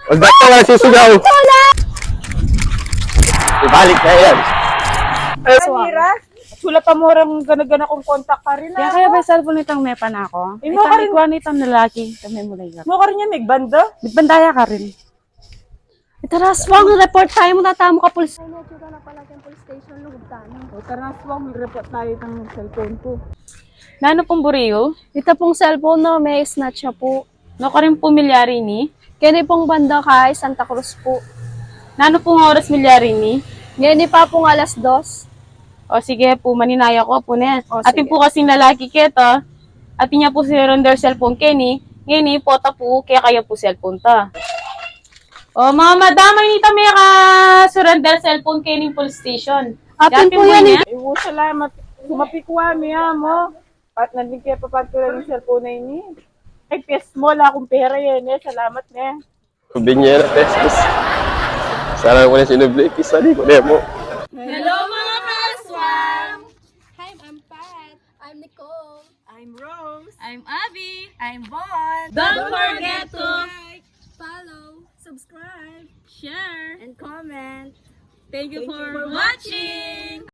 Huwag ba't ka wala sisigaw? Ibalik na yan. Mira, sulat pa mo rin gana-gana kong kontak ka rin. Kaya ba cellphone nitang mepa na ako? Mo ka rin. Kuha nitang lalaki. Kami mo lang. Mo ka rin yan, nagbanda. Nagbandaya ka rin. Tara, swang, report tayo mo tatamo ka pulis. Ay, natura na pala yung police station, lugod tayo. O tara, swang, mag-report tayo ng cellphone ko. Nano pong buriyo? Ito pong cellphone no, may snatch siya po. No ka rin pumilyari ni? Kaya pong banda kay Santa Cruz po. Nano pong oras milyari ni? Ngayon pa pong alas 2. O sige po, maninaya ko po na. O, Atin sige. po kasing lalaki keto. Atin niya po si render cellphone Kenny. Ngayon pota po, kaya kaya po cellphone ta. O mga madam, may nita may surrender cellphone Kenny police station. Atin po yan eh. Iwo, salamat. Sumapikwa niya mo. At nandun kaya papagtula ng cellphone na ini. Ay, pes mo, wala akong pera yan eh. Salamat na. Binyera pesos. Sana ko na sinubli. Kisali ko na mo. Hello mga kaswam! Hi, I'm Pat. I'm Nicole. I'm Rose. I'm Abby. I'm Bon. Don't forget to Follow, subscribe, share. and comment. Thank you for watching!